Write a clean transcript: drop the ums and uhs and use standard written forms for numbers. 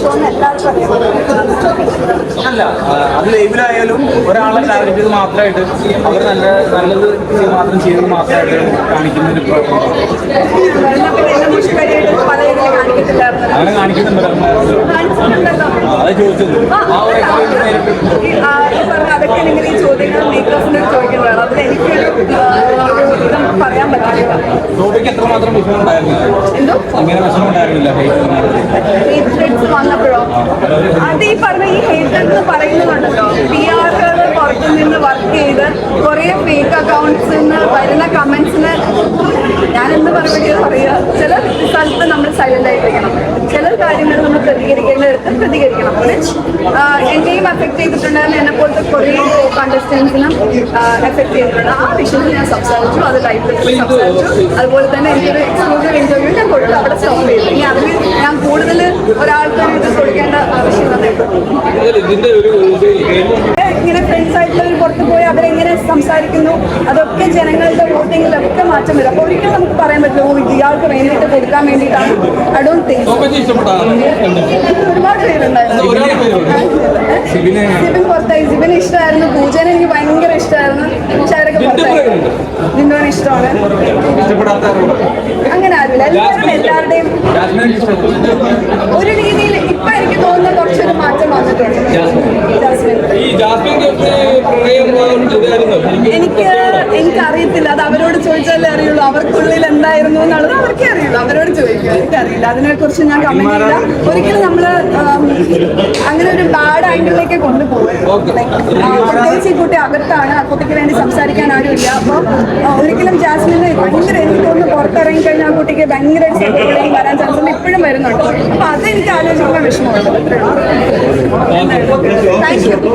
മോശമെന്ന് എല്ലാവർക്കും അറിയാം. അല്ല, അത് ലൈവിലായാലും ഒരാളെ ടാർഗറ്റ് ചെയ്ത് മാത്രമായിട്ട് അവർ നല്ലത് മാത്രം ചെയ്ത് മാത്രമായിട്ട് കാണിക്കുന്ന ഒരു അങ്ങനെ കാണിക്കുന്നുണ്ടല്ലോ. അതാ ചോദിച്ചത്. അതൊക്കെ നിങ്ങൾ ഈ ചോദ്യങ്ങൾ മേക്കേഴ്സിനോട് ചോദിക്കുന്നതാണ്. അതിൽ എനിക്കൊരു പറയാൻ പറ്റില്ല. ഗോപിക്ക് എത്രമാത്രം വിഷമം ഉണ്ടായിരുന്നില്ല? എന്തോ അങ്ങനെ വിഷമം ഉണ്ടായിരുന്നില്ല ഹേറ്റഡ്സ് വന്നപ്പോഴോ? അത് ഈ പറഞ്ഞ ഈ ഹേറ്റഡ് എന്ന് പറയുന്നുണ്ടല്ലോ, PR പുറത്തു നിന്ന് വർക്ക് ചെയ്ത് കുറെ ഫേക്ക് അക്കൗണ്ട്സിൽ നിന്ന് വരുന്ന കമന്റ്സിന് ഞാൻ എന്ത് മറുപടി പറയുക? ചില സ്ഥലത്ത് നമ്മൾ സൈലന്റ് ആയിട്ടിരിക്കണം, ചില കാര്യങ്ങൾ നമ്മൾ പ്രതികരിക്കേണ്ടടുത്ത് പ്രതികരിക്കണം. എന്നെയും എഫക്ട് ചെയ്തിട്ടുണ്ടായിരുന്നു, എന്നെ പോലത്തെ കുറേ കണ്ടസ്റ്റൻസിനും എഫക്ട് ചെയ്തിട്ടുണ്ട്. ആ വിഷയത്തിൽ ഞാൻ സംസാരിച്ചു, അത് ലൈവിൽ സംസാരിച്ചു. അതുപോലെ തന്നെ എനിക്കൊരു എക്സ്ക്ലൂസീവ് ഇന്റർവ്യൂ ഞാൻ കൊടുത്തു, അവിടെ സ്റ്റോപ്പ് ചെയ്തു. ഇനി അതിൽ ഞാൻ കൂടുതൽ ഒരാൾക്ക് ഇത് കൊടുക്കേണ്ട ആവശ്യം ഇങ്ങനെ ഫ്രണ്ട്സ് ആയിട്ടുള്ളവർ പുറത്ത് പോയി അവരെങ്ങനെ സംസാരിക്കുന്നു, അതൊക്കെ ജനങ്ങളുടെ വോട്ടിങ്ങിലൊക്കെ മാറ്റം വരും. അപ്പോൾ ഒരിക്കലും നമുക്ക് പറയാൻ പറ്റില്ല ഇയാൾക്ക് വേണ്ടിയിട്ട് കൊടുക്കാൻ വേണ്ടിയിട്ടാണ്. I don't think. ഒരുപാട് പേരുണ്ടായിരുന്നു. സിബിൻ പുറത്തായി. സിബിന് ഇഷ്ടമായിരുന്നു, പൂജനെ എനിക്ക് ഭയങ്കര ഇഷ്ടമായിരുന്നു. പക്ഷെ അവരൊക്കെ പുറത്തായി. ജിൻഡോനെ ഇഷ്ടമാണ്. അങ്ങനെ ആരുമില്ല, എല്ലാവരുടെയും ഒരു രീതിയിൽ ഇപ്പൊ എനിക്ക് തോന്നുന്ന കുറച്ചൊരു മാറ്റം വന്നിട്ടുണ്ട്. എനിക്കറിയത്തില്ല, അത് അവരോട് ചോദിച്ചാലേ അറിയുള്ളൂ. അവർക്കുള്ളിൽ എന്തായിരുന്നു എന്നുള്ളത് അവർക്കേ അറിയുള്ളൂ, അവരോട് ചോദിക്കും. എനിക്കറിയില്ല, അതിനെക്കുറിച്ച് ഞാൻ കമന്റ് ചെയ്യില്ല. ഒരിക്കലും നമ്മള് അങ്ങനെ ഒരു ബാഡ് ആംഗിളിലേക്ക് കൊണ്ടുപോകും. പ്രത്യേകിച്ച് ഈ കുട്ടി അകത്താണ്, ആ കുട്ടിക്ക് വേണ്ടി സംസാരിക്കാൻ ആരുമില്ല. അപ്പോൾ ഒരിക്കലും ജാസ്മിന് ഭയങ്കര എനിക്ക് തോന്നുന്നു പുറത്തിറങ്ങി കഴിഞ്ഞാൽ ആ കുട്ടിക്ക് ഭയങ്കര വരാൻ ചാൻസ് ഉണ്ട്, ഇപ്പോഴും വരുന്നുണ്ട്. അപ്പൊ അതെനിക്ക് ആലോചിക്കുന്ന വിഷമമുണ്ട്. Thank you.